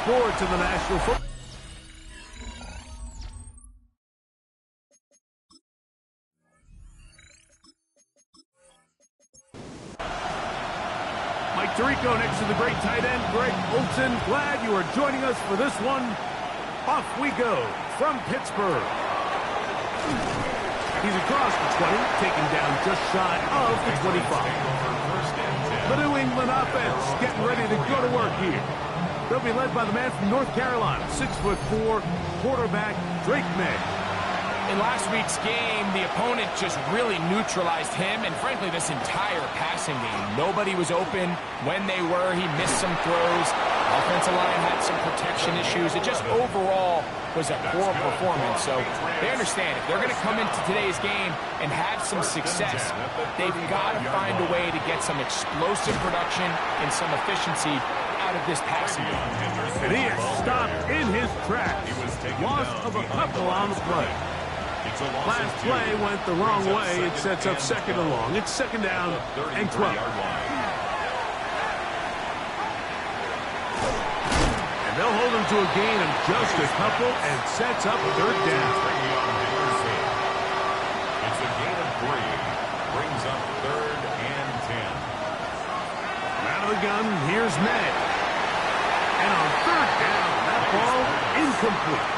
sports in the National Football. Mike Tirico next to the great tight end, Greg Olsen. Glad you are joining us for this one. Off we go from Pittsburgh. He's across the 20, taken down just shy of the 25. The New England offense getting ready to go to work here. They'll be led by the man from North Carolina, 6'4", quarterback Drake May. In last week's game, the opponent just really neutralized him and, frankly, this entire passing game. Nobody was open. When they were, he missed some throws. Offensive line had some protection issues. It just overall was a poor performance. So they understand if they're going to come into today's game and have some success, they've got to find a way to get some explosive production and some efficiency out of this passing game. And he is stopped in his tracks. Loss of a couple on the play. Last play went the wrong way. It sets up second and long. It's second down and 12. And they'll hold him to a gain of just a couple and sets up third down. It's a gain of 3. Brings up third and 10. Out of the gun, here's May. And on third down, that ball incomplete.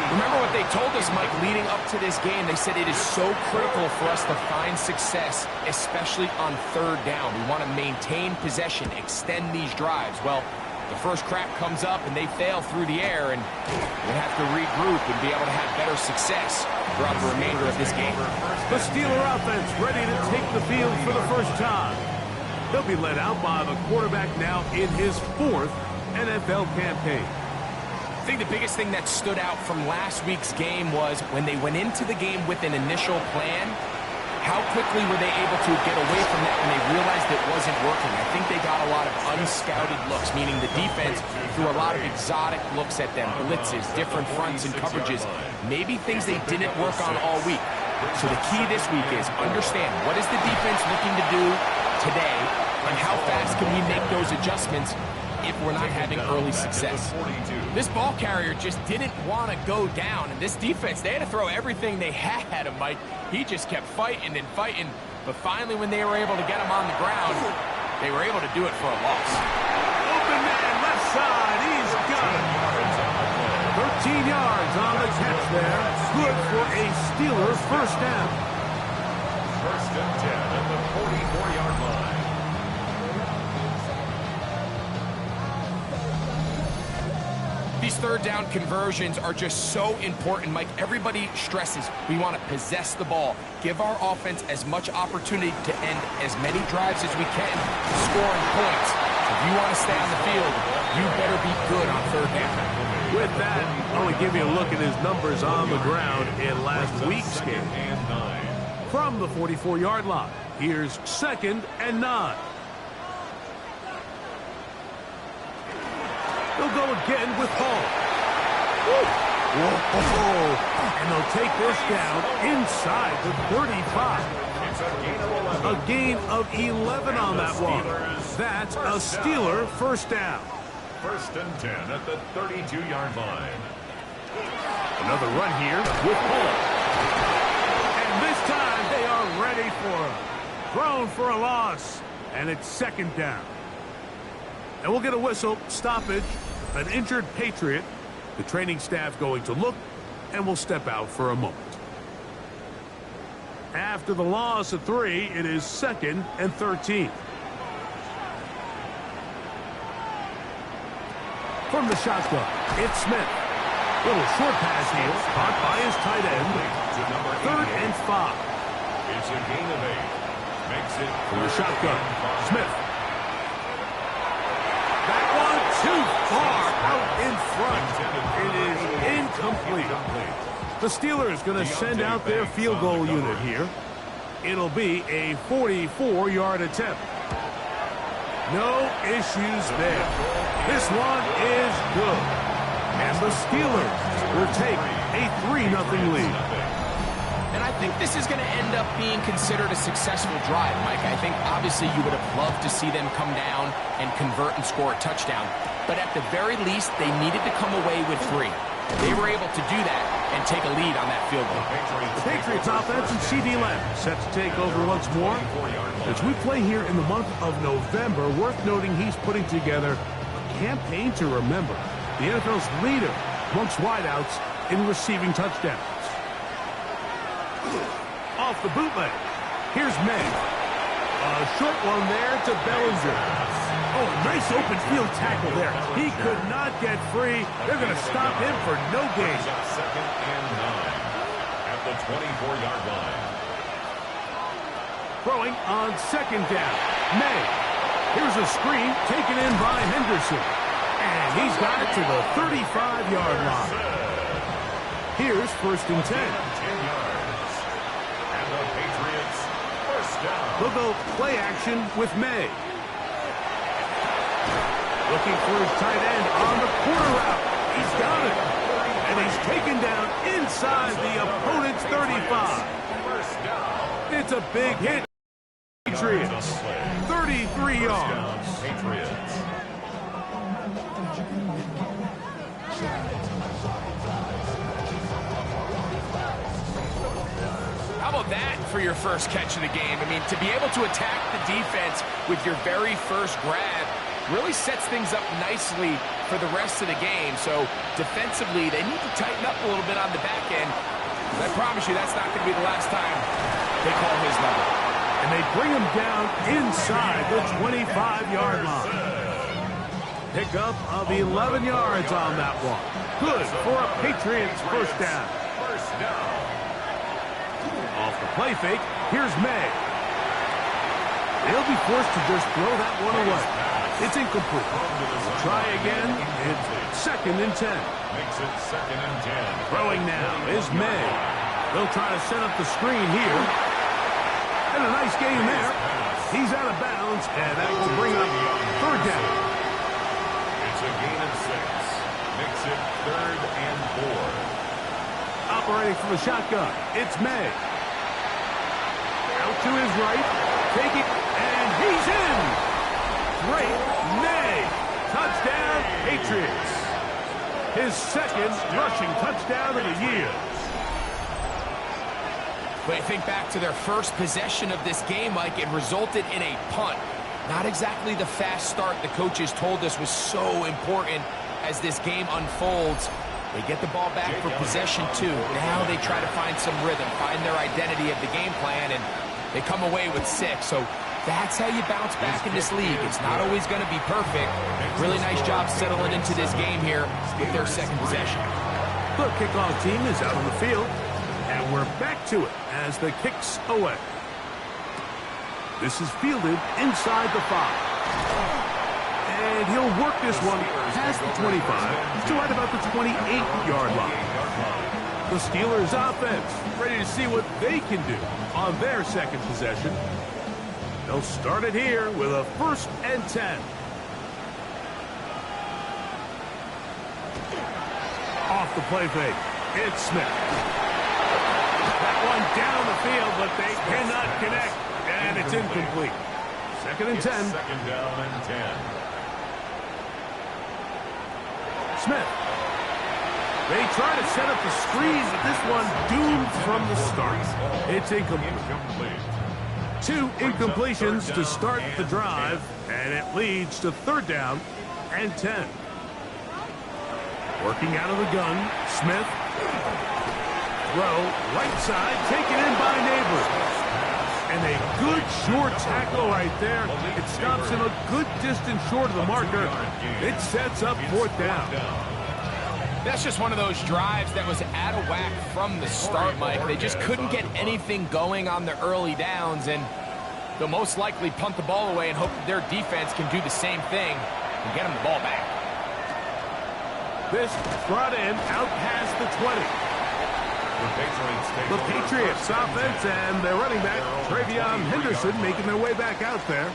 Remember what they told us, Mike, leading up to this game. They said it is so critical for us to find success, especially on third down. We want to maintain possession, extend these drives. Well, the first crack comes up and they fail through the air, and we have to regroup and be able to have better success throughout the remainder of this game. The Steeler offense ready to take the field for the first time. They'll be led out by the quarterback now in his 4th NFL campaign. I think the biggest thing that stood out from last week's game was when they went into the game with an initial plan, how quickly were they able to get away from that when they realized it wasn't working. I think they got a lot of unscouted looks, meaning the defense threw a lot of exotic looks at them, blitzes, different fronts and coverages, maybe things they didn't work on all week. So the key this week is understand what is the defense looking to do today and how fast can we make those adjustments if we're not having early success. This ball carrier just didn't want to go down, and this defense, they had to throw everything they had at him, Mike. He just kept fighting and fighting, but finally when they were able to get him on the ground, they were able to do it for a loss. Open man, left side, he's got it. 13 yards on the catch there. Good for a Steeler first down. First and 10 at the 44-yard line. These third down conversions are just so important, Mike. Everybody stresses we want to possess the ball, give our offense as much opportunity to end as many drives as we can, scoring points. If you want to stay on the field, you better be good on third down. With that, I want to give you a look at his numbers on the ground in last week's game. From the 44-yard line, here's second and 9. They'll go again with Hall. And they'll take this down inside the 35. A gain of 11 on that one. That's a Steeler first down. First and 10 at the 32-yard line. Another run here with Hall. And this time they are ready for him. Thrown for a loss. And it's second down. And we'll get a whistle, stoppage, an injured Patriot. The training staff going to look, and we'll step out for a moment. After the loss of 3, it is second and 13. From the shotgun, it's Smith. Little short pass here, caught by his tight end. Third and 5. It's a gain of 8. Makes it from the shotgun, Smith. That one too far out in front. It is incomplete. The Steelers going to send out their field goal unit here. It'll be a 44-yard attempt. No issues there. This one is good. And the Steelers will take a 3-0 lead. And I think this is going to end up being considered a successful drive, Mike. I think obviously you would have loved to see them come down and convert and score a touchdown. But at the very least, they needed to come away with 3. They were able to do that and take a lead on that field goal. The Patriots offense and C.D. Lamb set to take over once more. As we play here in the month of November, worth noting he's putting together a campaign to remember. The NFL's leader amongst wideouts in receiving touchdowns. Off the bootleg. Here's May. A short one there to Bellinger. Oh, nice open field tackle there. He could not get free. They're going to stop him for no gain. Second and 9 at the 24-yard line. Throwing on second down. May. Here's a screen taken in by Henderson. And he's got it to the 35-yard line. Here's first and 10. 10 yards. And the Patriots first down. They'll go play action with May. Looking for his tight end on the corner route. He's got it. And he's taken down inside the opponent's 35. First down. It's a big hit. Patriots. 33 yards. Patriots. How about that for your first catch of the game? I mean, to be able to attack the defense with your very first grab really sets things up nicely for the rest of the game. So defensively, they need to tighten up a little bit on the back end. I promise you that's not going to be the last time they call his number. And they bring him down inside the 25-yard line. Pickup of 11 yards on that one. Good for a Patriots first down. First down. Off the play fake, here's May. They'll be forced to just throw that one away. It's incomplete. Try again. It's second and 10. Makes it second and 10. Throwing now is May. They'll try to set up the screen here. And a nice game there. He's out of bounds, and that will bring up third down. It's a gain of 6. Makes it third and 4. Operating from the shotgun, it's May. Out to his right. Take it, and he's in. Great May. Touchdown, Patriots. His second rushing touchdown of the year. But think back to their first possession of this game, Mike. It resulted in a punt. Not exactly the fast start the coaches told us was so important as this game unfolds. They get the ball back for possession two. Now they try to find some rhythm, find their identity of the game plan, and they come away with 6. So that's how you bounce back in this league. It's not always going to be perfect. Really nice job settling into this game here with their second possession. The kickoff team is out on the field, and we're back to it as the kick's away. This is fielded inside the 5. And he'll work this one past the 25 to right about the 28-yard line. The Steelers offense ready to see what they can do on their second possession. They'll start it here with a first and 10. Off the play fake, it's Smith. That one down the field, but they cannot connect, and it's incomplete. Second and 10. Second down and 10. Smith. They try to set up the screen, but this one doomed from the start. It's incomplete. 2 incompletions to start the drive, and it leads to third down and 10. Working out of the gun, Smith. Throw, right side, taken in by Neighbors. And a good short tackle right there. It stops him a good distance short of the marker. It sets up fourth down. That's just one of those drives that was out of whack from the start, Mike. They just couldn't get anything going on the early downs, and they'll most likely punt the ball away and hope that their defense can do the same thing and get them the ball back. This brought in out past the 20. The Patriots offense and their running back, Travion Henderson, making their way back out there.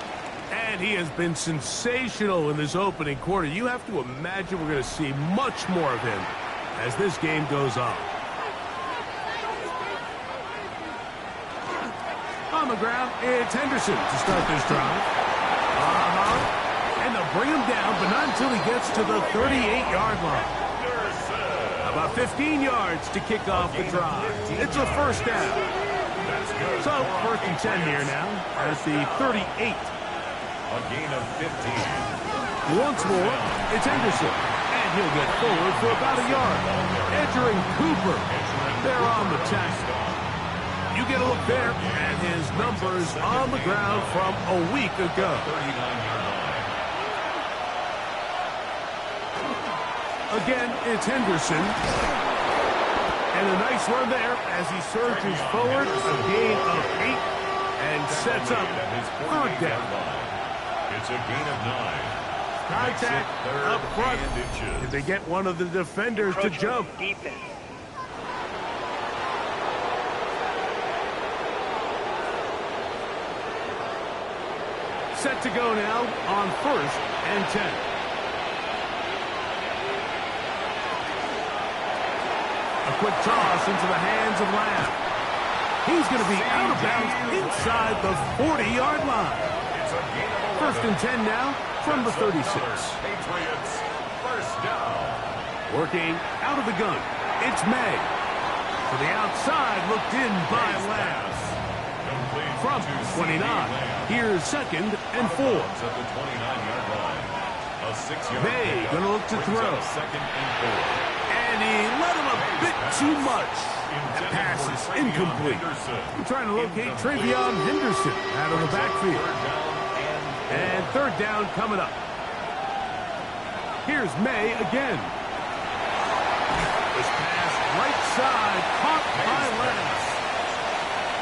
And he has been sensational in this opening quarter. You have to imagine we're going to see much more of him as this game goes on. On the ground, it's Henderson to start this drive. And they'll bring him down, but not until he gets to the 38-yard line. About 15 yards to kick off the drive. It's a first down. So, first and 10 here now at the 38. A gain of 15. Once more, it's Henderson. And he'll get forward for about a yard. Entering Cooper. They're on the tackle. You get a look there at his numbers on the ground from a week ago. Again, it's Henderson. And a nice run there as he surges forward. A gain of 8 and sets up third down. It's a gain of 9. Contact up front. If they get one of the defenders to jump. Set to go now on first and 10. A quick toss into the hands of Lamb. He's going to be out of bounds inside the 40-yard line. First and 10 now from the 36. Patriots, first down. Working out of the gun. It's May. To the outside, looked in by Lamb. From 29, here's second and 4. May going to look to throw. And he let him a bit too much. That pass is incomplete. I'm trying to locate Travion Henderson out of the backfield. And third down coming up. Here's May again. This pass right side, caught by Lennox.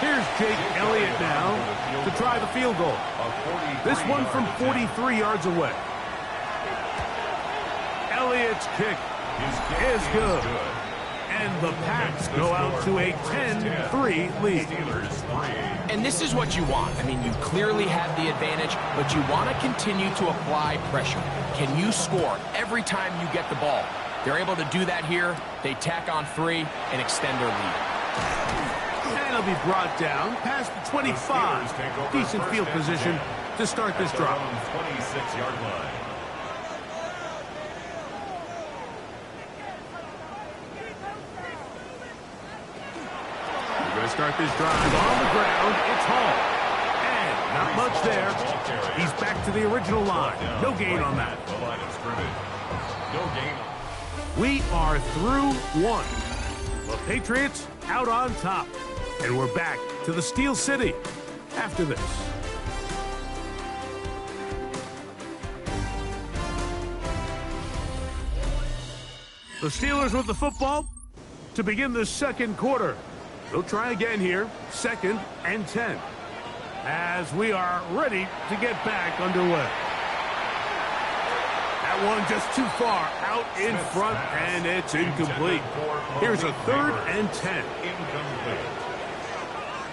Here's Jake Elliott now to try the field goal. This one from 43 yards away. Elliott's kick is good. And the Pats go out to a 10-3 lead. And this is what you want. I mean, you clearly have the advantage, but you want to continue to apply pressure. Can you score every time you get the ball? They're able to do that here. They tack on 3 and extend their lead. And he'll be brought down past the 25. Decent field position to start this drive. 26-yard line. We're going to start this drive on the ground. It's Hall. And not much there. He's back to the original line. No gain on that. The line of scrimmage. No gain. We are through one. The Patriots out on top. And we're back to the Steel City after this. The Steelers with the football to begin the second quarter. They'll try again here, second and 10, as we are ready to get back underway. That one just too far out in front, and it's incomplete. Here's a third and 10. Incomplete.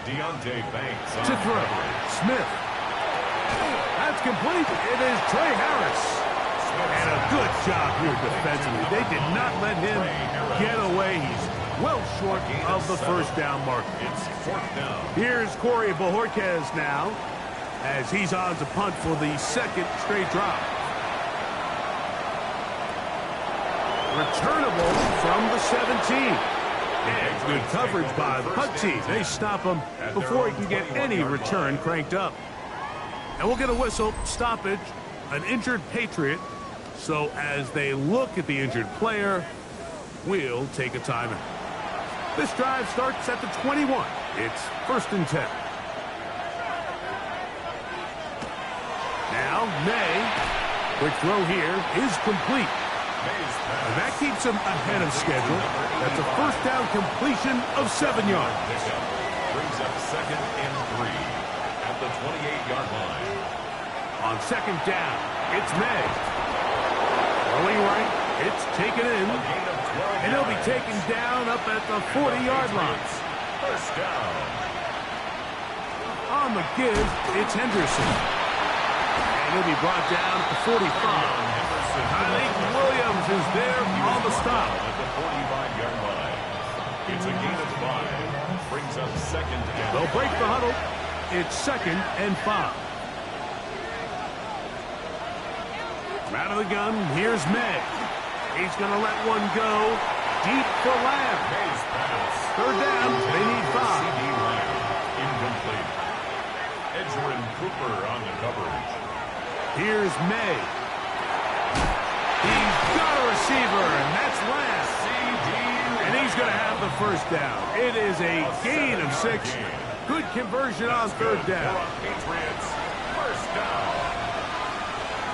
Deontay Banks To throw. Smith. That's complete. It is Trey Harris. And a good job here defensively. They did not let him get away. He's well short of the first down marker. It's fourth down. Here's Corey Bojorquez now as he's on to punt for the second straight drive. Returnable from the 17. And good coverage by the punt team. They stop him before he can get any return cranked up. And we'll get a whistle, stoppage, an injured Patriot. So as they look at the injured player, we'll take a timeout. This drive starts at the 21. It's first and 10. Now, May. Quick throw here is complete. And that keeps him ahead of schedule. That's a first down completion of 7 yards. Brings up second and 3 at the 28-yard line. On second down, it's May. Throwing right, it's taken in. And he'll be taken down up at the 40-yard line. First down. On the give, it's Henderson. And he'll be brought down at the 45. Nathan Williams is there on the stop. At the 45-yard line. It's a gain of 5. Brings up second down. They'll break the huddle. It's 2nd and 5. Out of the gun, here's May. He's going to let one go. Deep for Lamb. 3rd down, they need 5. CD Lamb, incomplete. Edgerrin Cooper on the coverage. Here's May. He's got a receiver, and that's Lamb. And he's going to have the 1st down. It is a gain of 6. Good conversion on 3rd down. Patriots, 1st down.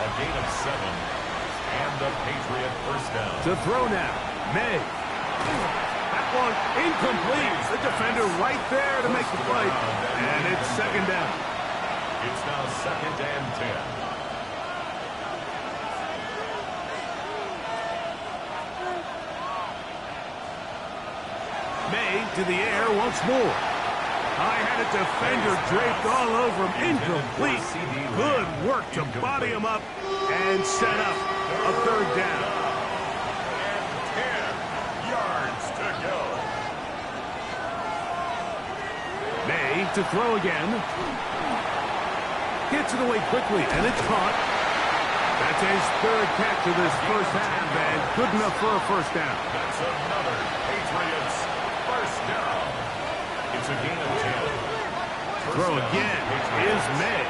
A gain of 7. And the Patriot 1st down. To throw now, May. That one incomplete. The defender right there to make the play. And it's 2nd down. It's now 2nd and 10. May to the air once more. I had a defender draped all over him. Incomplete. Good work to body him up and set up a 3rd down. And 10 yards to go. May to throw again. Gets it away quickly, and it's caught. That's his 3rd catch of this 1st half, and good enough for a 1st down. That's another Patriots 1st down. It's a gain of 10. Throw again is May.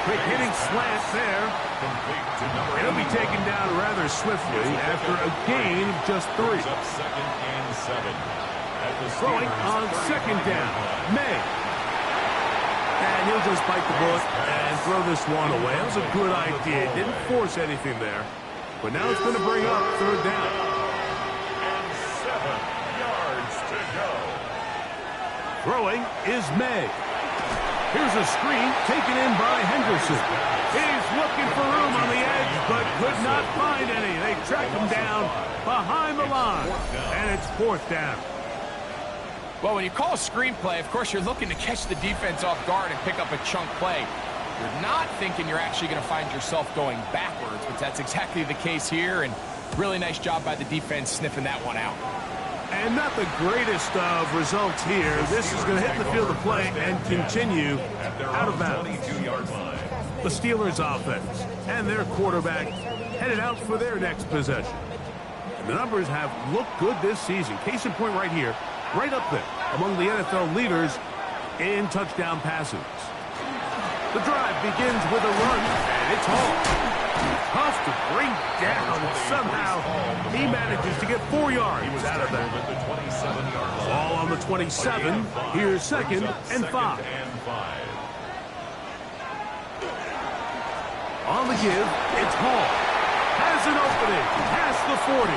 Quick hitting slant there. Complete to number 8. It'll be taken down rather swiftly after a gain of just 3. Up 2nd and 7. At the Throwing Steelers' on 2nd down. May. And he'll just bite the bullet and throw this one away. That was a good idea. Didn't force anything there. But now it's going to bring up 3rd down. And 7 yards to go. Throwing is May. Here's a screen taken in by Henderson. He's looking for room on the edge, but could not find any. They track him down behind the line, and it's 4th down. Well, when you call a screenplay, of course, you're looking to catch the defense off guard and pick up a chunk play. You're not thinking you're actually going to find yourself going backwards, but that's exactly the case here, and really nice job by the defense sniffing that one out. And not the greatest of results here. This is going to hit the field of play and continue out of bounds. 22-yard line. The Steelers offense and their quarterback headed out for their next possession. And the numbers have looked good this season. Case in point right here, right up there among the NFL leaders in touchdown passes. The drive begins with a run, and it's Hall. Tough to bring down, and somehow he manages to get 4 yards out of that. Ball on the 27. Here's 2nd and 5. On the give, it's Hall. Has an opening past the 40.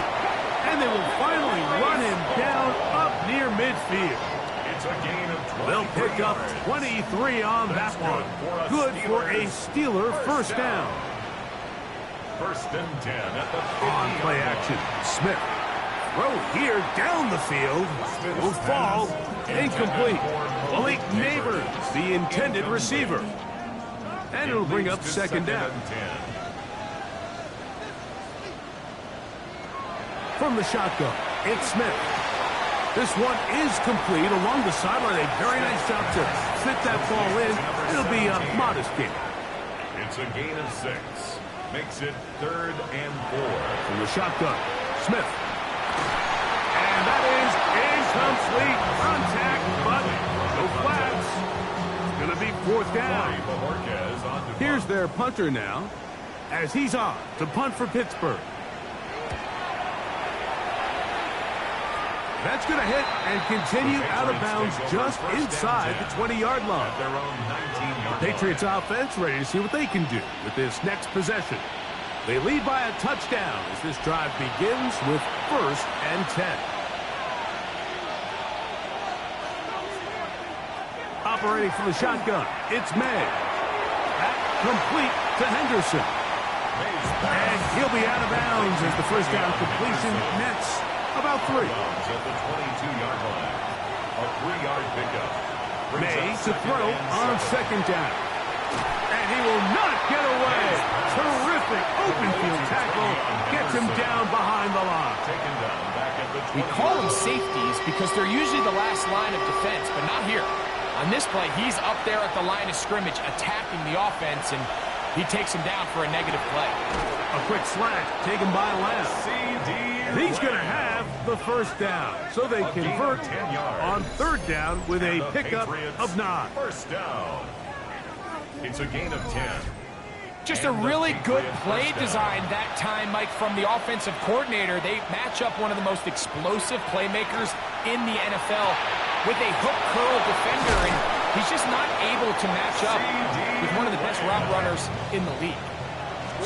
And they will finally run him down up near midfield. It's a gain of 20. They'll pick up 23 on that one. Good for a Steeler 1st down. 1st and 10 at the 50. On play action, Smith. Throw here down the field. Will fall. Incomplete. Malik Neighbors, the intended receiver. And it'll bring up 2nd down. From the shotgun, it's Smith. This one is complete along the sideline. A very nice job to fit that ball in. It'll be a modest gain. It's a gain of 6. Makes it 3rd and 4. From the shotgun, Smith. And that is incomplete. Contact, but no flags. It's going to be 4th down. Here's their punter now, as he's on to punt for Pittsburgh. That's going to hit and continue out of bounds just inside the 20-yard line. The Patriots offense ready to see what they can do with this next possession. They lead by a touchdown as this drive begins with 1st and 10. Operating from the shotgun, it's May. That complete to Henderson. And he'll be out of bounds as the 1st down completion nets about 3. At the 22-yard line. A 3-yard pickup. May to throw on 2nd down. And he will not get away. Terrific open field tackle. Gets him down behind the line. Taken down back at the 20. We call them safeties because they're usually the last line of defense, but not here. On this play, he's up there at the line of scrimmage attacking the offense, and he takes him down for a negative play. A quick slant taken by Lamb. He's going to have the first down. So they convert on third down with a pickup of 9. First down. It's a gain of 10. Just a really good play design that time, Mike, from the offensive coordinator. They match up one of the most explosive playmakers in the NFL with a hook curl defender, and he's just not able to match up with one of the best route runners in the league.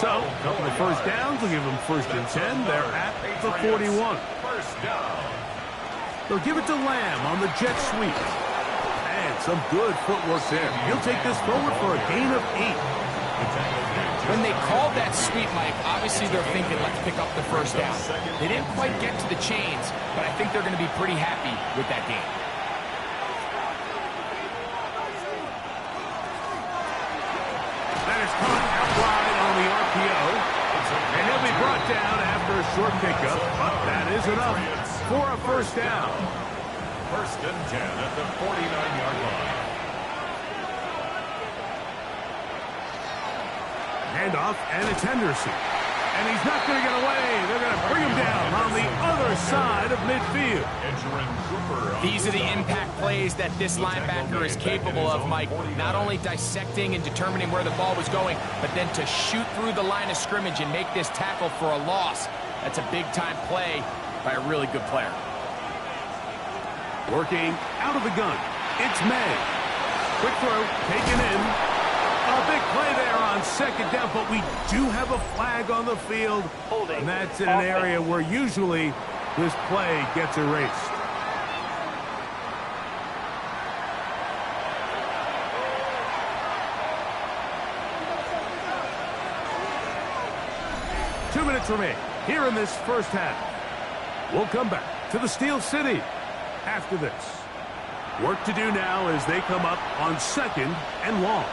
So, a couple of first downs will give them first and 10. They're at the 41. First down. They'll give it to Lamb on the jet sweep. And some good footwork there. He'll take this forward for a gain of 8. When they called that sweep, Mike, obviously they're thinking, let's pick up the first down. They didn't quite get to the chains, but I think they're going to be pretty happy with that game. That is caught out wide on the RPO. And he'll be brought down after a short pickup, but that is enough for a first down. First and 10 at the 49-yard line. Handoff, and it's Henderson. And he's not going to get away. They're going to bring him down on the other side of midfield. These are the impact plays that this linebacker is capable of, Mike. Not only dissecting and determining where the ball was going, but then to shoot through the line of scrimmage and make this tackle for a loss. That's a big-time play by a really good player. Working out of the gun. It's May. Quick throw, taken in. A big play there on second down, but we do have a flag on the field. And that's in an area where usually this play gets erased. Two minutes remain here in this first half. We'll come back to the Steel City after this. Work to do now as they come up on second and long.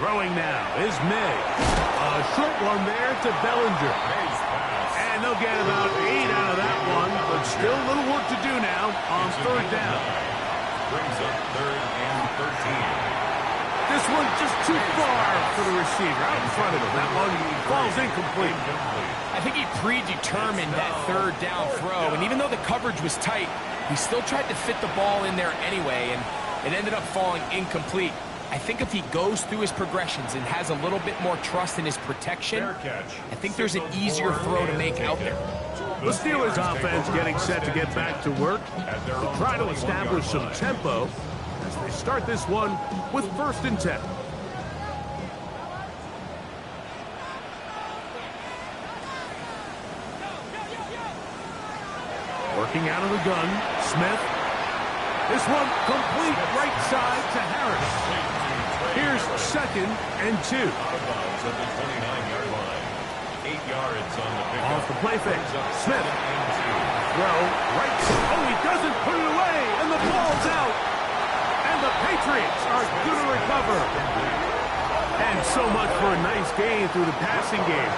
Throwing now is May. A short one there to Bellinger. And they'll get about 8 out of that one, but still a little work to do now on third down. Brings up third and 13. This one just too far for the receiver out in front of him. That one falls incomplete. I think he predetermined that third down throw, and even though the coverage was tight, he still tried to fit the ball in there anyway, and it ended up falling incomplete. I think if he goes through his progressions and has a little bit more trust in his protection, I think there's an easier throw to make out there. The Steelers offense getting set to get back to work. They'll try to establish some tempo as they start this one with first and 10. Working out of the gun, Smith. This one complete right side to Harris. Here's second and 2. Out of bounds at the 29-yard line. 8 yards on the pickup. Off the play fake. Smith. Throw right. Oh, he doesn't put it away, and the ball's out. And the Patriots are going to recover. And so much for a nice gain through the passing game.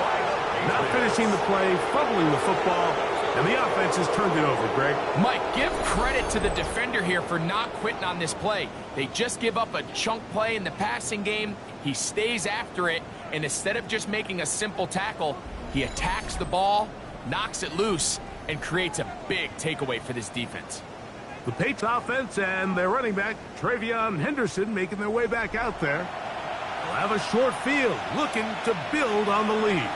Not finishing the play, fumbling the football, and the offense has turned it over, Greg. Mike, give credit to the defender here for not quitting on this play. They just give up a chunk play in the passing game. He stays after it, and instead of just making a simple tackle, he attacks the ball, knocks it loose, and creates a big takeaway for this defense. The Patriots offense and their running back, Travion Henderson, making their way back out there. They'll have a short field, looking to build on the lead.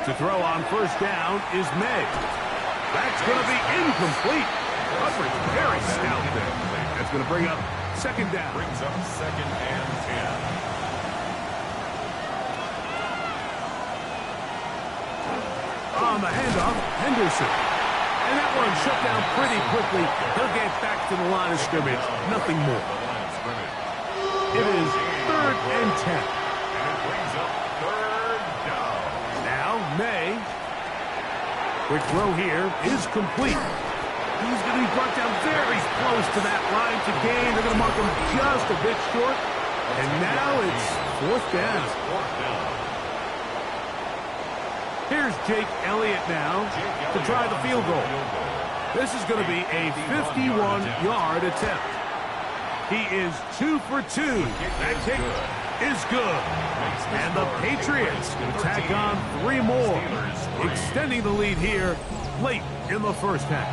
To throw on first down is May. That's going to be incomplete. Coverage very stout there. That's going to bring up second down. Brings up second and 10. On the handoff, Henderson. And that one shut down pretty quickly. He'll get back to the line of scrimmage. Nothing more. It is third and 10. And it brings up third down. Now, May. Quick throw here is complete. He's going to be brought down very close to that line to gain. They're going to mark him just a bit short. And now it's fourth down. Here's Jake Elliott now to try the field goal. This is going to be a 51-yard attempt. He is 2 for 2. That kick is good. And the Patriots will tack on 3 more, extending the lead here late in the first half.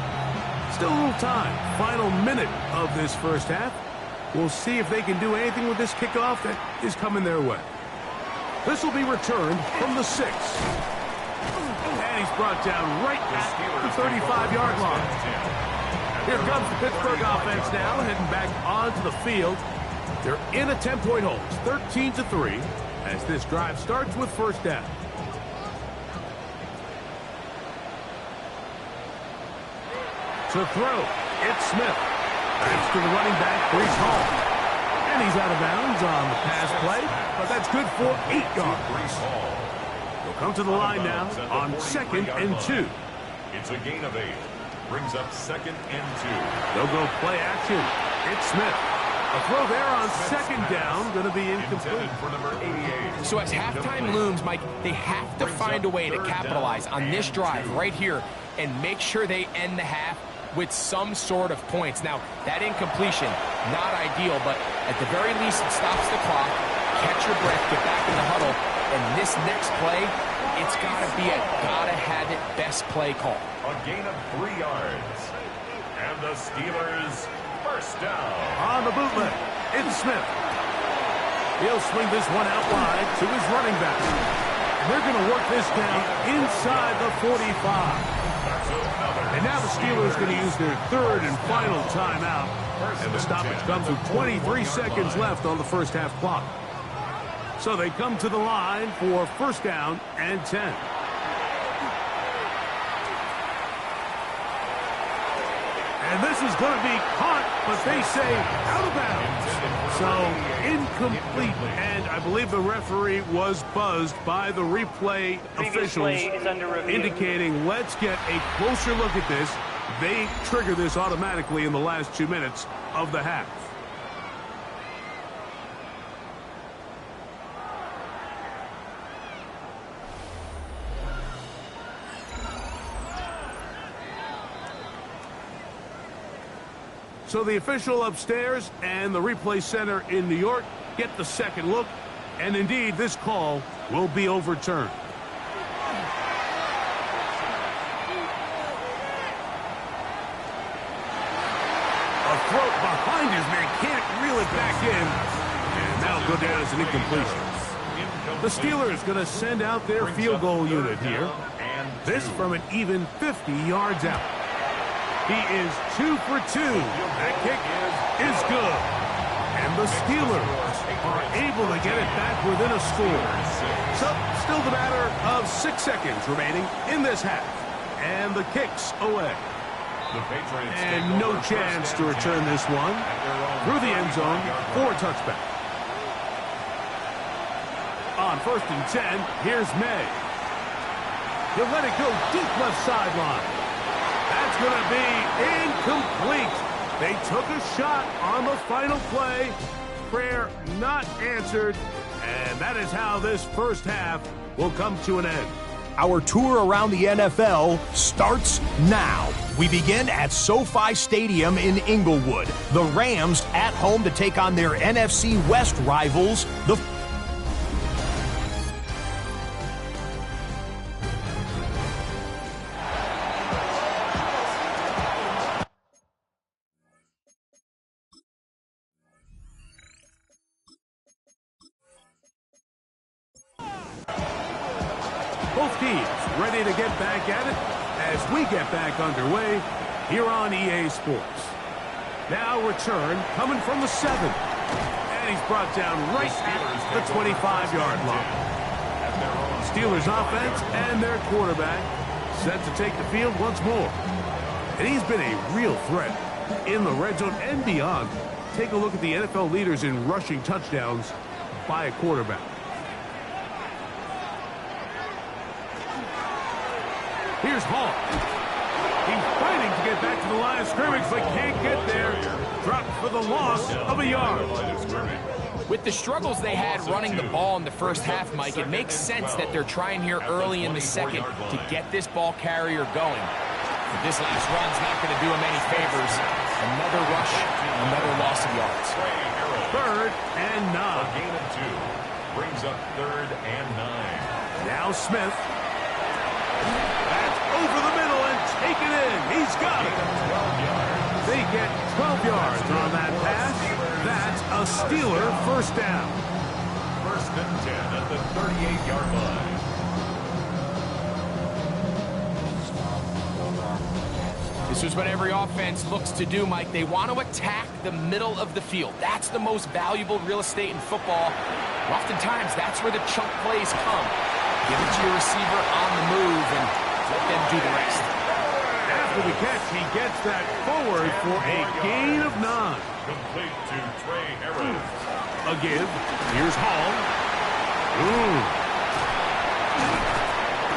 Still a little time. Final minute of this first half. We'll see if they can do anything with this kickoff that is coming their way. This will be returned from the 6. And he's brought down right at the 35-yard line. Here comes the Pittsburgh offense now, heading back onto the field. They're in a 10-point hole, 13-3, as this drive starts with first down. To throw, it's Smith. Pass to the running back, Brees Hall. And he's out of bounds on the pass play, but that's good for 8 yards. They'll come to the line now on 2nd and 2. It's a gain of 8. Brings up 2nd and 2. They'll go play action. It's Smith. A throw there on 2nd down, going to be incomplete. For number 88. So as halftime looms, Mike, they have to find a way to capitalize on this drive right here and make sure they end the half with some sort of points. Now, that incompletion, not ideal, but at the very least, it stops the clock. Catch your breath, get back in the huddle, and this next play, it's got to be a gotta-have-it best play call. A gain of 3 yards. And the Steelers first down. On the bootleg, it's Smith. He'll swing this one out wide to his running back. They're going to work this down inside the 45. And now the Steelers are going to use their 3rd and final timeout. And the stoppage comes with 23 seconds left on the first half clock. So they come to the line for first down and 10. And this is going to be caught, but they say out of bounds. So incomplete. And I believe the referee was buzzed by the replay officials, indicating let's get a closer look at this. They trigger this automatically in the last 2 minutes of the half. So the official upstairs and the replay center in New York get the second look, and indeed this call will be overturned. A throw behind his man, can't reel it back in, and that'll go down as an incompletion. The Steelers going to send out their field goal unit here. This from an even 50 yards out. He is 2 for 2. That kick is good. And the Steelers are able to get it back within a score. So, still the matter of 6 seconds remaining in this half. And the kick's away. And no chance to return this one through the end zone for a touchback. On 1st and 10, here's May. He'll let it go deep left sideline. That's going to be incomplete. They took a shot on the final play. Prayer not answered. And that is how this first half will come to an end. Our tour around the NFL starts now. We begin at SoFi Stadium in Inglewood. The Rams at home to take on their NFC West rivals, the Both teams ready to get back at it as we get back underway here on EA Sports. Now return coming from the 7. And he's brought down right at the 25-yard line. Steelers offense and their quarterback set to take the field once more. And he's been a real threat in the red zone and beyond. Take a look at the NFL leaders in rushing touchdowns by a quarterback. Here's Hall. He's fighting to get back to the line of scrimmage, but can't get there. Dropped for the loss of a yard. With the struggles they had running the ball in the first half, Mike, it makes sense that they're trying here early in the second to get this ball carrier going. But this last run's not going to do him any favors. Another rush, another loss of yards. 3rd and 9. A gain of 2 brings up 3rd and 9. Now Smith. That's over the middle and taken in. He's got it. 12 yards. They get 12 yards on that pass. That's a Steeler first down. 1st and 10 at the 38-yard line. This is what every offense looks to do, Mike. They want to attack the middle of the field. That's the most valuable real estate in football. Oftentimes, that's where the chunk plays come. Give it to your receiver on the move and let them do the rest. After the catch, he gets that forward for a gain of 9. Complete to Trey Harris. A give. Here's Hall.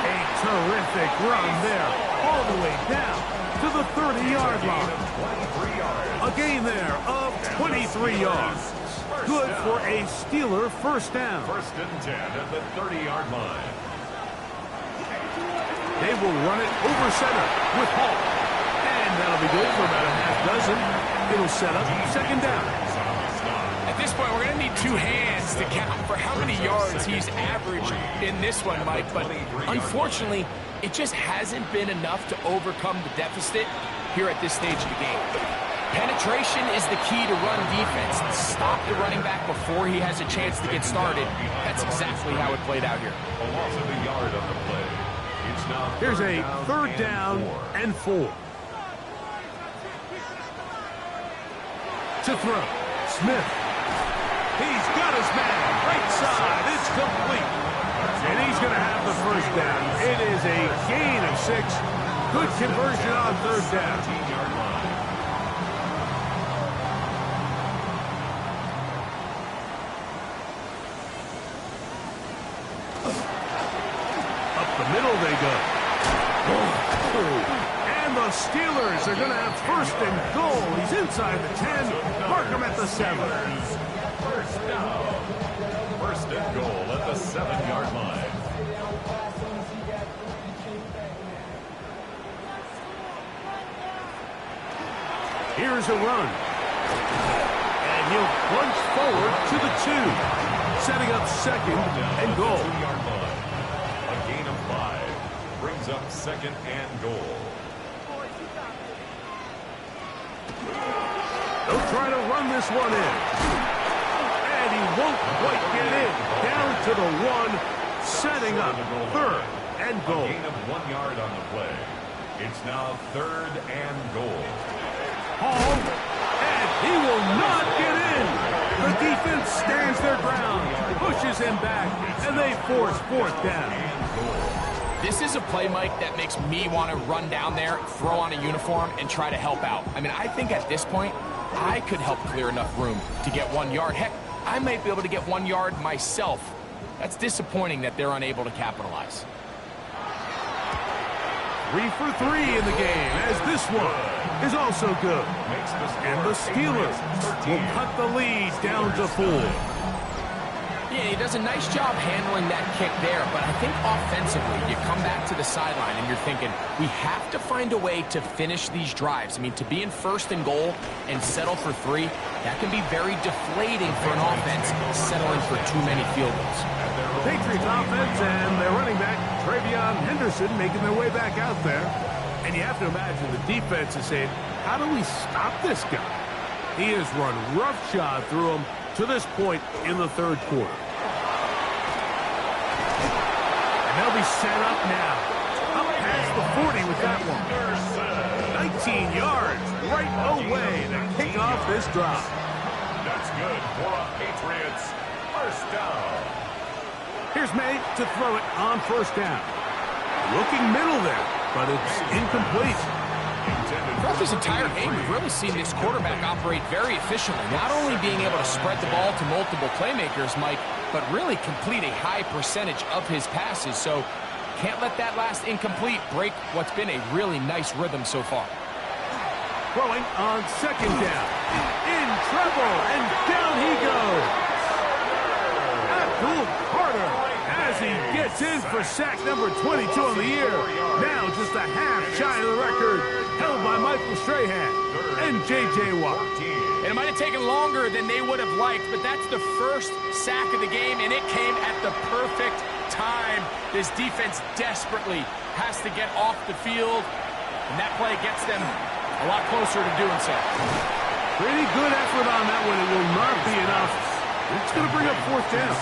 A terrific run there. All the way down to the 30-yard line. A gain there of 23 yards. Good for a Steeler first down. 1st and 10 at the 30-yard line. They will run it over center with Hall. And that'll be good for about a half dozen. It'll set up 2nd down. At this point, we're going to need 2 hands to count for how many yards he's averaged in this one, Mike. But unfortunately, it just hasn't been enough to overcome the deficit here at this stage of the game. Penetration is the key to run defense. Stop the running back before he has a chance to get started. That's exactly how it played out here. A loss of a yard on the play. It's now Here's a 3rd down and 4. To throw. Smith. He's got his man. Right side. It's complete. And he's going to have the first down. It is a gain of 6. Good conversion on 3rd down. 15-yard line. Up the middle they go. And the Steelers are going to have 1st and goal. He's inside the 10. Mark him at the 7. First down. 1st and goal at the 7-yard line. Here's a run. And he'll plunge forward to the 2. Setting up 2nd and goal. 2-yard line. A gain of 5 brings up 2nd and goal. They'll try to run this one in. And he won't quite get in. Down to the 1. Setting up 3rd and goal. A gain of 1 yard on the play. It's now 3rd and goal. Hall, and he will not get in. The defense stands their ground, pushes him back, and they force 4th down. This is a play, Mike, that makes me want to run down there, throw on a uniform, and try to help out. I mean, I think at this point, I could help clear enough room to get 1 yard. Heck, I might be able to get 1 yard myself. That's disappointing that they're unable to capitalize. 3 for 3 in the game, as this one is also good. And the Steelers will cut the lead down to 4. Yeah, he does a nice job handling that kick there, but I think offensively, you come back to the sideline and you're thinking, we have to find a way to finish these drives. I mean, to be in 1st and goal and settle for 3, that can be very deflating for an offense settling for too many field goals. The Patriots offense and their running back, Travion Henderson, making their way back out there. And you have to imagine the defense is saying, how do we stop this guy? He has run roughshod through him to this point in the 3rd quarter. And they'll be set up now. Up past the 40 with that one. 19 yards right away to kick off this drive. That's good for a Patriots first down. Here's May to throw it on 1st down. Looking middle there, but it's incomplete. Throughout this entire game, we've really seen this quarterback operate very efficiently, not only being able to spread the ball to multiple playmakers, Mike, but really complete a high percentage of his passes. So can't let that last incomplete break what's been a really nice rhythm so far. Throwing on 2nd down. In trouble, and down he goes. That's in for sack number 22 on the year. Now just a half shy of the record held by Michael Strahan and J.J. Watt. And it might have taken longer than they would have liked, but that's the first sack of the game, and it came at the perfect time. This defense desperately has to get off the field, and that play gets them a lot closer to doing so. Pretty good effort on that one. It will not be enough. It's going to bring up fourth down.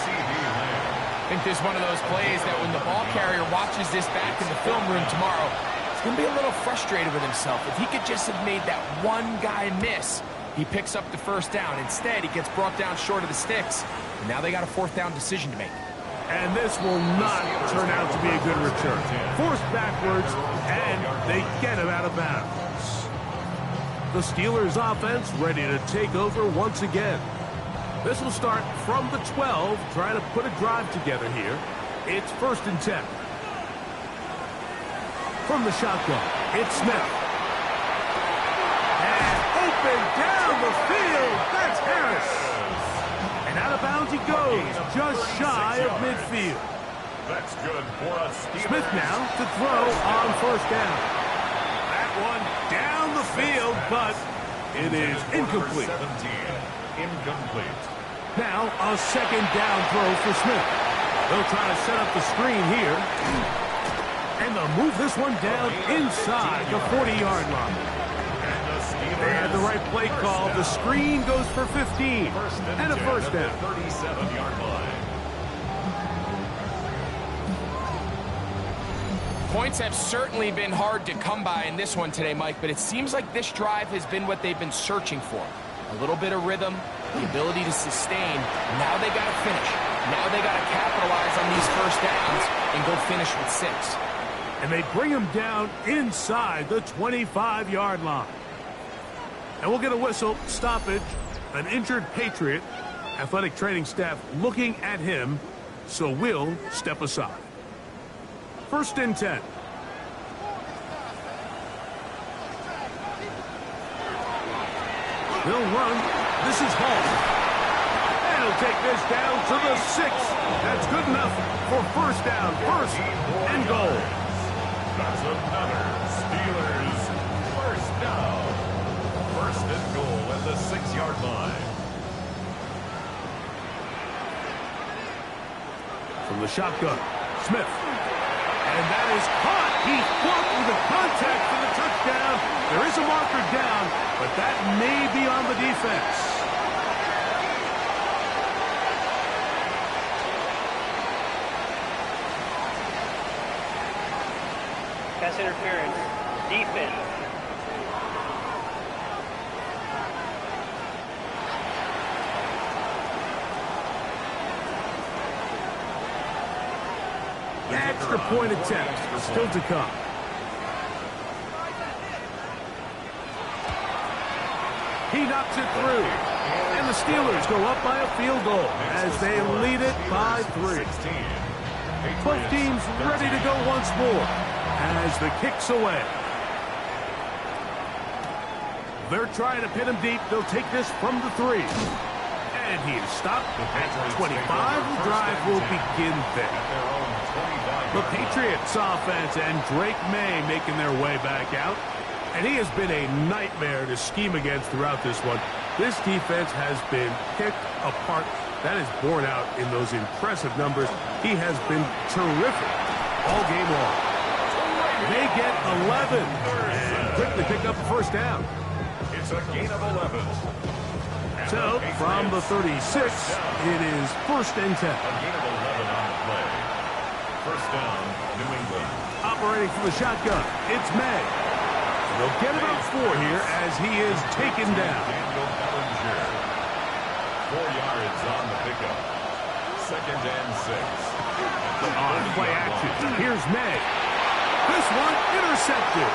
I think this is one of those plays that when the ball carrier watches this back in the film room tomorrow, he's going to be a little frustrated with himself. If he could just have made that one guy miss, he picks up the first down. Instead, he gets brought down short of the sticks. And now they got a fourth down decision to make. And this will not turn out to be a good return. Forced backwards, and they get him out of bounds. The Steelers offense ready to take over once again. This will start from the 12, trying to put a drive together here. It's 1st and 10. From the shotgun, it's Smith. And open down the field, that's Harris. And out of bounds he goes, just shy of midfield. That's good for us. Smith now to throw on 1st down. That one down the field, but it is incomplete. 17. Incomplete. Now a 2nd down throw for Smith. They'll try to set up the screen here. And they'll move this one down inside the 40-yard line. They had the right play call. The screen goes for 15 and a 1st down. 37-yard line. Points have certainly been hard to come by in this one today, Mike, but it seems like this drive has been what they've been searching for. A little bit of rhythm, the ability to sustain. Now they got to finish. Now they got to capitalize on these first downs and go finish with 6. And they bring him down inside the 25-yard line. And we'll get a whistle, stoppage, an injured Patriot. Athletic training staff looking at him, so we'll step aside. 1st and 10. They'll run. This is Hall. And he'll take this down to the 6. That's good enough for 1st down, 1st and goal. That's another Steelers 1st down. 1st and goal at the 6-yard line. From the shotgun, Smith. And that is caught. He fought with the contact for the touchdown. There is a marker down, but that may be on the defense. Pass interference. Defense. Extra point attempt still to come. He knocks it through. And the Steelers go up by a field goal as they lead it by 3. Both teams ready to go once more as the kick's away. They're trying to pin him deep. They'll take this from the 3. And he is stopped at 25. The drive will begin there. The Patriots offense and Drake May making their way back out. And he has been a nightmare to scheme against throughout this one. This defense has been picked apart. That is borne out in those impressive numbers. He has been terrific all game long. They get 11 and quickly pick up the 1st down. It's a gain of 11. So, from the 36, it is 1st and 10. A gain of 11 on the play. 1st down, New England. Operating from the shotgun, it's May. They'll get about 4 here as he is taken down. Daniel Bellinger. 4 yards on the pickup. 2nd and 6. On play action, here's May. This one intercepted.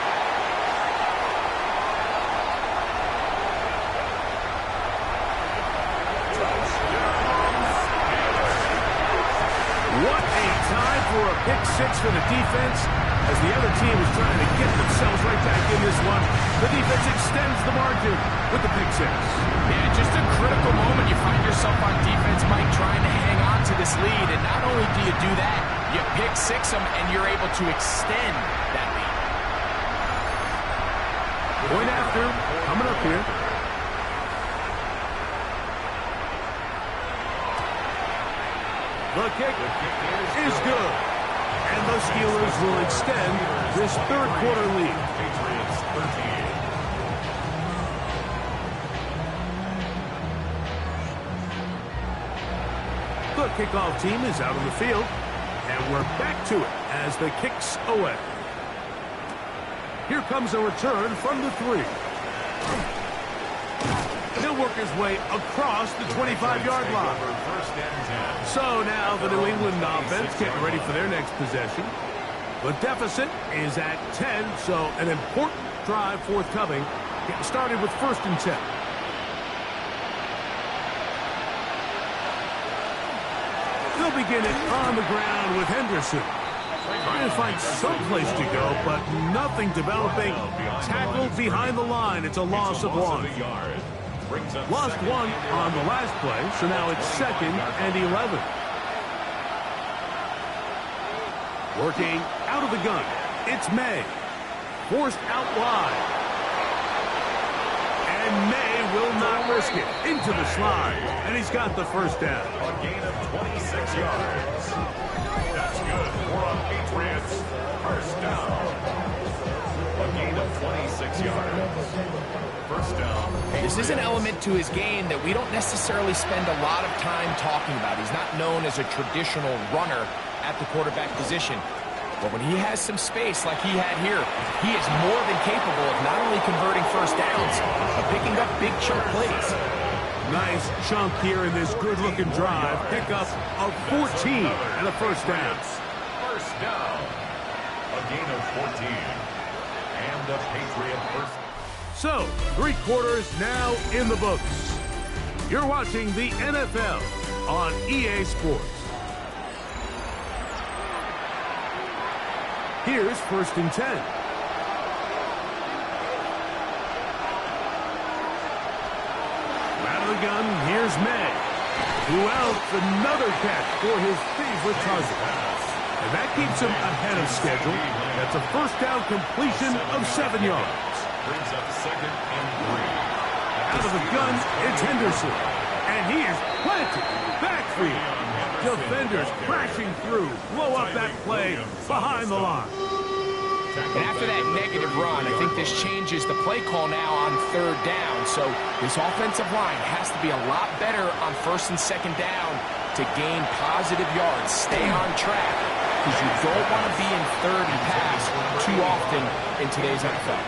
What a time for a pick 6 for the defense as the other team is trying to get themselves right back in this one. The defense extends the margin with the pick 6. Yeah, just a critical moment. You find yourself on defense, Mike, trying to hang on to this lead. And not only do you do that, you You pick six them, and you're able to extend that lead. Point after, coming up here. The kick is good. And the Steelers will extend this third quarter lead. Patriots 13. The kickoff team is out on the field. And we're back to it as the kick's away. Here comes a return from the 3. He'll work his way across the 25-yard line. So now the New England offense getting ready for their next possession. The deficit is at 10, so an important drive forthcoming. Getting started with 1st and 10. They'll begin it on the ground with Henderson. Trying to find some place to go, but nothing developing. Tackled behind the line. It's a loss of 1. Lost 1 on the last play, so now it's 2nd and 11. Working out of the gun. It's May. Forced out wide. And May will not risk it. Into the slide. And he's got the first down. A gain of 26 yards. That's good for a Patriots first down. A gain of 26 yards. First down. This is an element to his game that we don't necessarily spend a lot of time talking about. He's not known as a traditional runner at the quarterback position. But when he has some space like he had here, he is more than capable of not only converting first downs, but picking up big chunk plays. Nice chunk here in this good-looking drive. Pick up of 14 and a first down. First down. A gain of 14. And a Patriot first. So, 3 quarters now in the books. You're watching the NFL on EA Sports. Here's 1st and 10. Out of the gun, here's May. Who else? Another catch for his favorite target. And that keeps him ahead of schedule. That's a first down completion of 7 yards. Brings up 2nd and 3. Out of the gun, it's Henderson. And he is planted. Backfield. Defenders crashing through. Blow up that play behind the line. And after that negative run, I think this changes the play call now on 3rd down. So this offensive line has to be a lot better on 1st and 2nd down to gain positive yards. Stay on track because you don't want to be in 3rd and pass too often in today's NFL.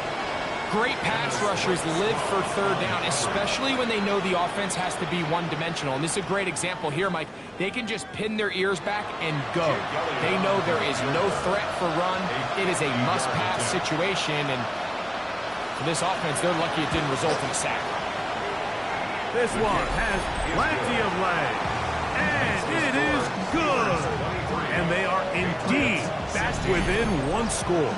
Great pass rushers live for 3rd down, especially when they know the offense has to be one-dimensional. And this is a great example here, Mike. They can just pin their ears back and go. They know there is no threat for run. It is a must-pass situation, and for this offense, they're lucky it didn't result in a sack. This one has plenty of legs, and it is good. And they are indeed back within 1 score.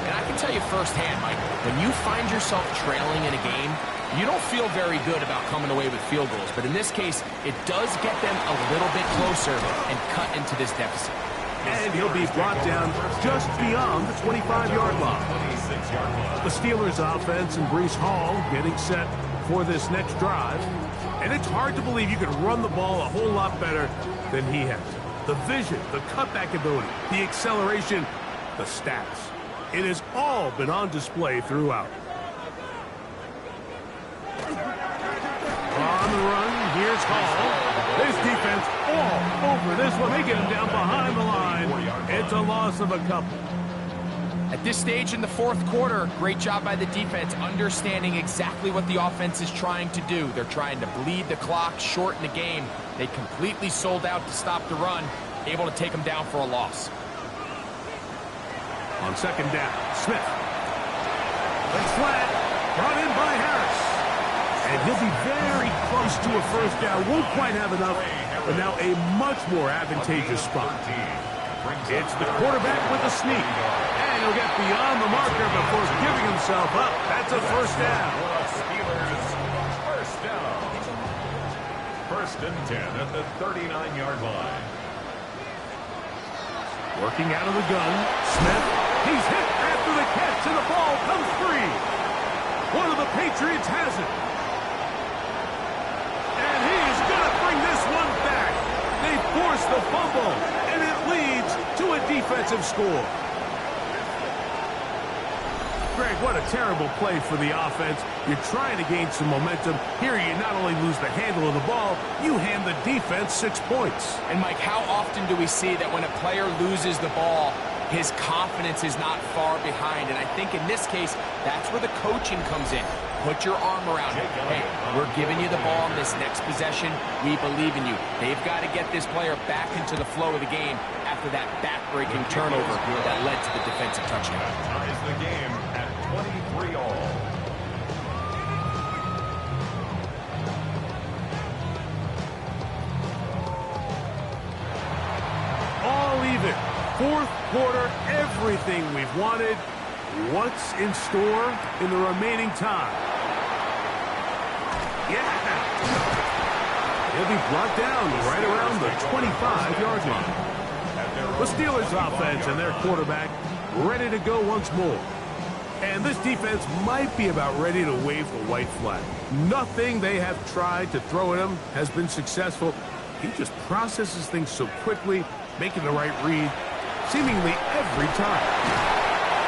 And I can tell you firsthand, Mike, when you find yourself trailing in a game, you don't feel very good about coming away with field goals. But in this case, it does get them a little bit closer and cut into this deficit. And he'll be brought down just beyond the 25-yard line. The Steelers offense and Breece Hall getting set for this next drive. And it's hard to believe you could run the ball a whole lot better than he has. The vision, the cutback ability, the acceleration, the stats. It has all been on display throughout. On the run, here's Hall. This defense all over this one. They get him down behind the line. It's a loss of a couple. At this stage in the 4th quarter, great job by the defense, understanding exactly what the offense is trying to do. They're trying to bleed the clock, shorten the game. They completely sold out to stop the run, able to take them down for a loss. On 2nd down, Smith. It's flat, brought in by Harris. And he'll be very close to a first down. Won't quite have enough, but now a much more advantageous spot. It's the quarterback with a sneak. And he'll get beyond the marker before giving himself up. That's a first down. Steelers first down. 1st and 10 at the 39-yard line. Working out of the gun. Smith. He's hit after the catch, and the ball comes free. One of the Patriots has it. And he is going to bring this one back. They force the fumble, and it leads to a defensive score. Greg, what a terrible play for the offense. You're trying to gain some momentum. Here you not only lose the handle of the ball, you hand the defense 6 points. And, Mike, how often do we see that when a player loses the ball, his confidence is not far behind? And I think in this case, that's where the coaching comes in. Put your arm around him. Hey, we're giving you the ball in this next possession. We believe in you. They've got to get this player back into the flow of the game after that back-breaking turnover that led to the defensive touchdown. Ties the game at 23 all. All even. Fourth quarter, everything we've wanted. What's in store in the remaining time? Yeah! He'll be brought down right around the 25-yard line. The Steelers offense and their quarterback ready to go once more. And this defense might be about ready to wave the white flag. Nothing they have tried to throw at him has been successful. He just processes things so quickly, making the right read seemingly every time.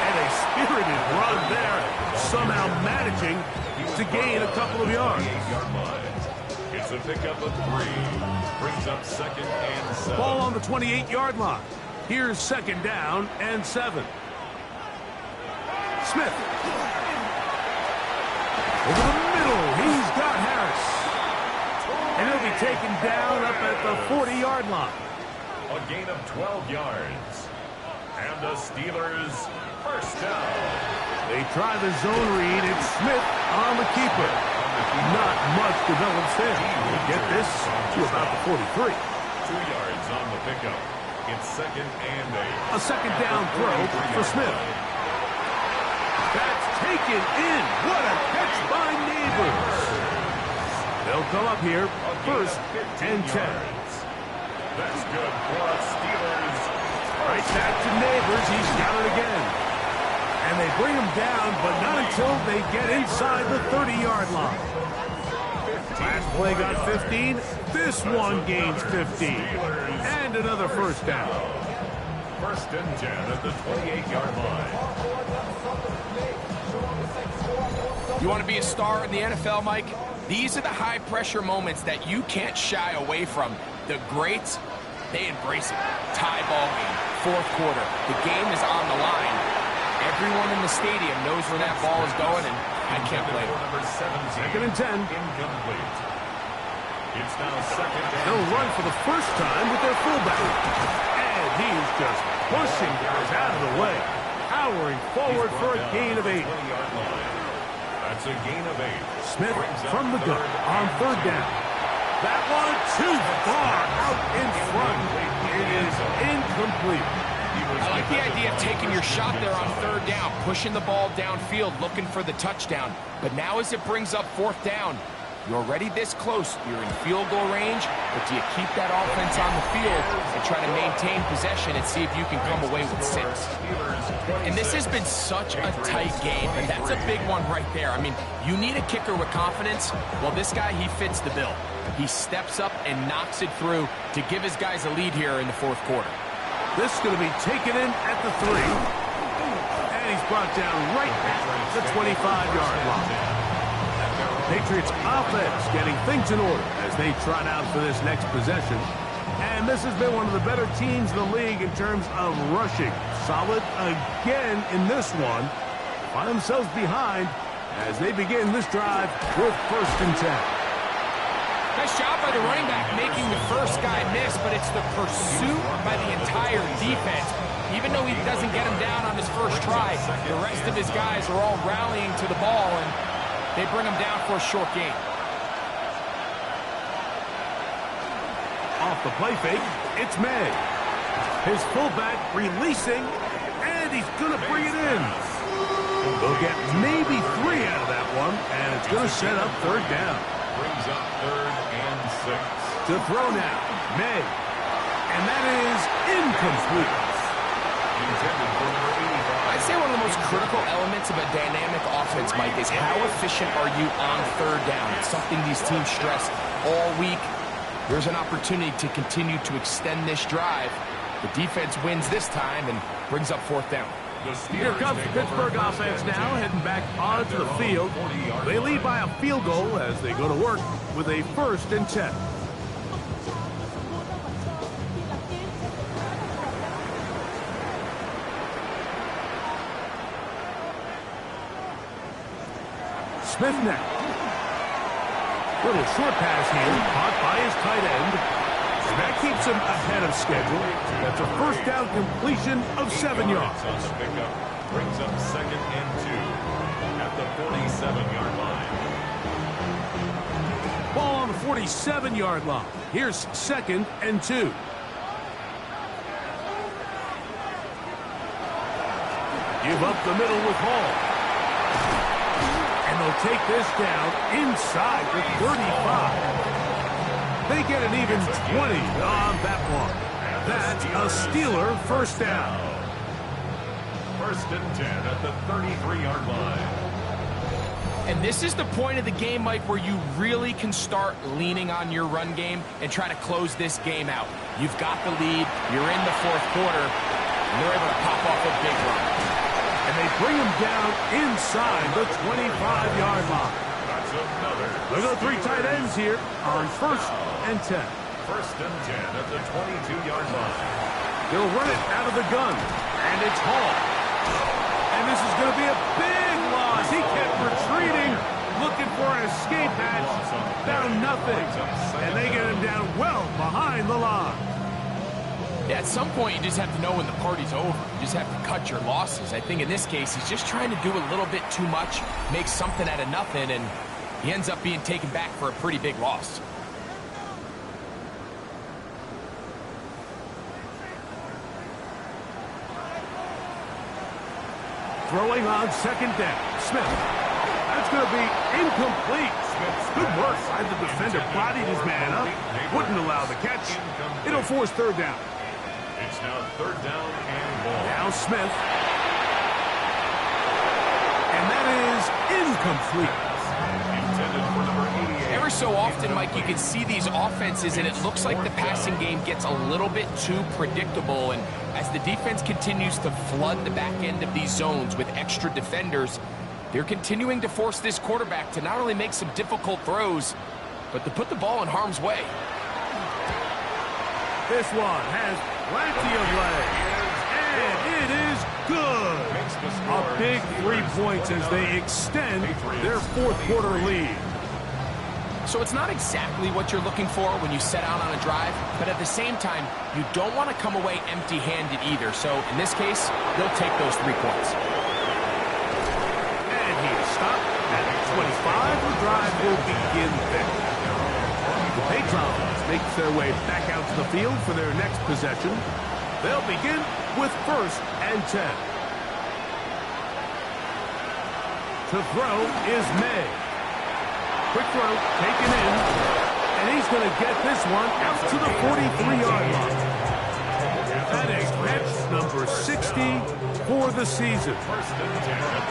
And a spirited run there, somehow managing to gain a couple of yards. It's a pickup of 3. Brings up 2nd and 7. Ball on the 28-yard line. Here's 2nd down and 7. Smith. Over the middle, he's got Harris. And he'll be taken down up at the 40-yard line. A gain of 12 yards. And the Steelers first down. They try the zone read. It's Smith on the keeper. Not much develops there. We get this to about the 43. 2 yards on the pickup. It's 2nd and 8. A 2nd down throw for Smith. That's taken in. What a catch by Neighbors. They'll come up here. 1st and 10. That's good for us Steelers. Right back to Neighbors. He's got it again. And they bring him down, but not until they get inside the 30-yard line. Last play got 15. This one gains 15. And another 1st down. 1st and 10 at the 28-yard line. You want to be a star in the NFL, Mike? These are the high-pressure moments that you can't shy away from. The greats, they embrace it. Tie ball game, 4th quarter. The game is on the line. Everyone in the stadium knows where that ball is going, and I can't blame them. Number 17. 2nd and 10. Incomplete. It's now 2nd and They'll run for the first time with their fullback. And he's just pushing guys out of the way. Powering forward for a gain of 8. 20-yard line. That's a gain of 8. Smith from the gun on 3rd down. That one too far out in front. It is incomplete. I like the idea of taking your shot there on 3rd down, pushing the ball downfield, looking for the touchdown. But now as it brings up 4th down, you're already this close. You're in field goal range, but do you keep that offense on the field and try to maintain possession and see if you can come away with 6? And this has been such a tight game, but that's a big one right there. I mean, you need a kicker with confidence. Well, this guy, he fits the bill. He steps up and knocks it through to give his guys a lead here in the 4th quarter. This is going to be taken in at the 3. And he's brought down right at the 25-yard line. Patriots offense getting things in order as they trot out for this next possession. And this has been one of the better teams in the league in terms of rushing. Solid again in this one. Find themselves behind as they begin this drive with 1st and 10. Nice job by the running back making the first guy miss, but it's the pursuit by the entire defense. Even though he doesn't get him down on his first try, the rest of his guys are all rallying to the ball, and they bring him down for a short gain. Off the play fake, it's May. His fullback releasing, and he's going to bring it in. They'll get maybe 3 out of that one, and it's going to set up 3rd down. Brings up 3rd and 6. To throw now, May. And that is incomplete. Intended for number 85. I'd say one of the most critical elements of a dynamic offense, Mike, is how efficient are you on third down? It's something these teams stress all week. There's an opportunity to continue to extend this drive. The defense wins this time and brings up fourth down. Here comes the Pittsburgh offense now, heading back onto the field. They lead by a field goal as they go to work with a 1st and 10. Smith now. Little short pass here, caught by his tight end. That keeps him ahead of schedule. That's a 1st down completion of 7 yards. On the pickup, brings up 2nd and 2 at the 47-yard line. Ball on the 47-yard line. Here's 2nd and 2. Give up the middle with Hall. And they'll take this down inside the 35. They get an even 20 on that one. That's a Steeler 1st down. 1st and 10 at the 33-yard line. And this is the point of the game, Mike, where you really can start leaning on your run game and try to close this game out. You've got the lead. You're in the 4th quarter. And they're able to pop off a big run. And they bring him down inside the 25-yard line. That's another. Look at the 3 tight ends here on 1st and 10. 1st and 10 at the 22-yard line. They'll run it out of the gun. And it's Hall. And this is going to be a big loss. He kept retreating, looking for an escape hatch. Found nothing. And they get him down well behind the line. Yeah, at some point, you just have to know when the party's over. You just have to cut your losses. I think in this case, he's just trying to do a little bit too much, make something out of nothing, and he ends up being taken back for a pretty big loss. Throwing on 2nd down. Smith. That's going to be incomplete. Good work by the defender. Bodied his man up. Wouldn't allow the catch. It'll force 3rd down. It's now 3rd down and ball. Now Smith. And that is incomplete. Intended for number 88. Ever so often, Mike, you can see these offenses, and it looks like the passing game gets a little bit too predictable. And as the defense continues to flood the back end of these zones with extra defenders, they're continuing to force this quarterback to not only make some difficult throws, but to put the ball in harm's way. This one has plenty of legs, and it is good. A big 3 points as they extend their 4th quarter lead. So it's not exactly what you're looking for when you set out on a drive, but at the same time, you don't want to come away empty-handed either. So in this case, they'll take those 3 points. And he is stopped at 25. The drive will begin there. The Patriots make their way back out to the field for their next possession. They'll begin with 1st and 10. To throw is May. Quick throw, taken in, and he's going to get this one out to the 43-yard line. That is catch number 60 for the season.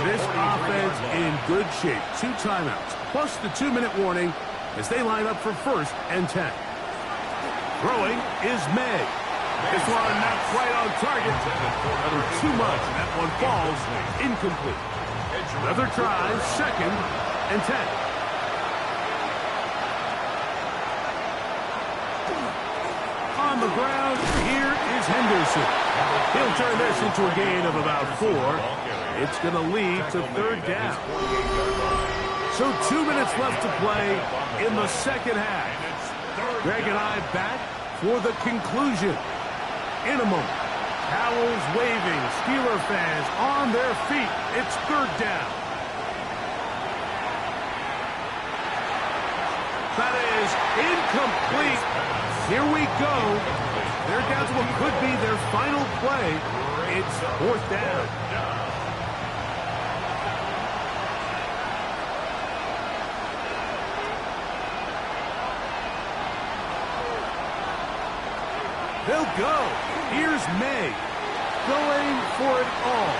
This offense in good shape. 2 timeouts, plus the 2-minute warning as they line up for 1st and 10. Throwing is May. This one not quite on target. Another too much, and that one falls incomplete. Another try, 2nd and 10. On the ground, here is Henderson. He'll turn this into a gain of about 4. It's going to lead to 3rd down. So 2 minutes left to play in the 2nd half. Greg and I back for the conclusion. In a moment, towels waving, Steeler fans on their feet. It's 3rd down. That is incomplete. Here we go. They're down to what could be their final play. It's 4th down. They'll go. Here's May. going for it all.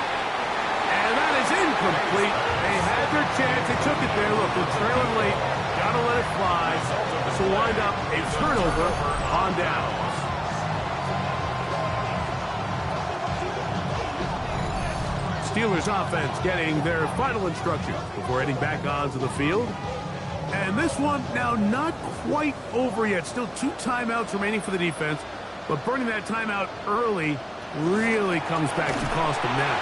And that is incomplete. They had their chance. They took it there. Look, they're trailing late. Got to let it fly. This will wind up a turnover on down. Steelers offense getting their final instructions before heading back onto the field. And this one now not quite over yet. Still 2 timeouts remaining for the defense. But burning that timeout early really comes back to cost him now.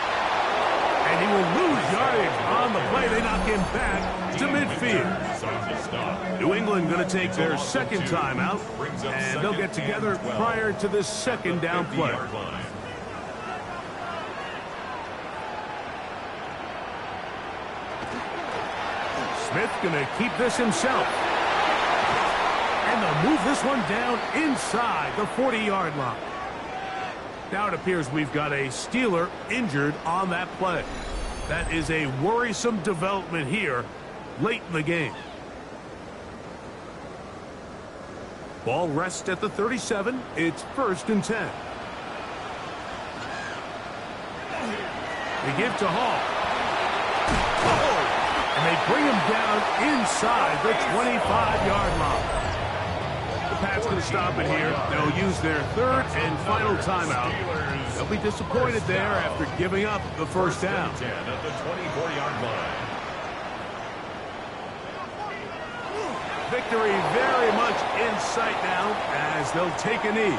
And he will lose yardage on the play. They knock him back to midfield. New England going to take their second timeout. And they'll get together prior to this second down play. Smith going to keep this himself. And they'll move this one down inside the 40-yard line. Now it appears we've got a Steeler injured on that play. That is a worrisome development here late in the game. Ball rests at the 37. It's 1st and 10. They give to Hall. And they bring him down inside the 25-yard line. The Pats going to stop it here. They'll use their 3rd and final timeout. They'll be disappointed there after giving up the first down. At the 24-yard line. Victory very much in sight now as they'll take a knee.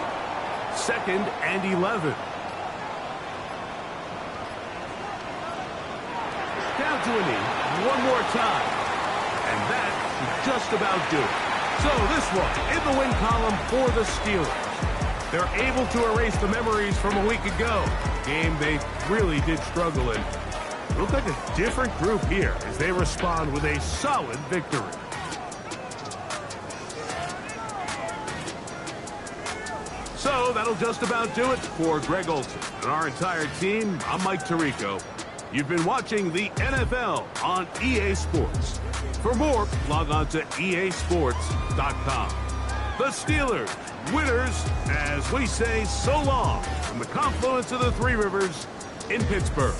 2nd and 11. Down to a knee. One more time. And that should just about do it. So this one in the win column for the Steelers. They're able to erase the memories from a week ago. Game they really did struggle in. Look like a different group here as they respond with a solid victory. So that'll just about do it for Greg Olsen and our entire team. I'm Mike Tirico. You've been watching the NFL on EA Sports. For more, log on to easports.com. The Steelers, winners, as we say so long from the confluence of the Three Rivers in Pittsburgh.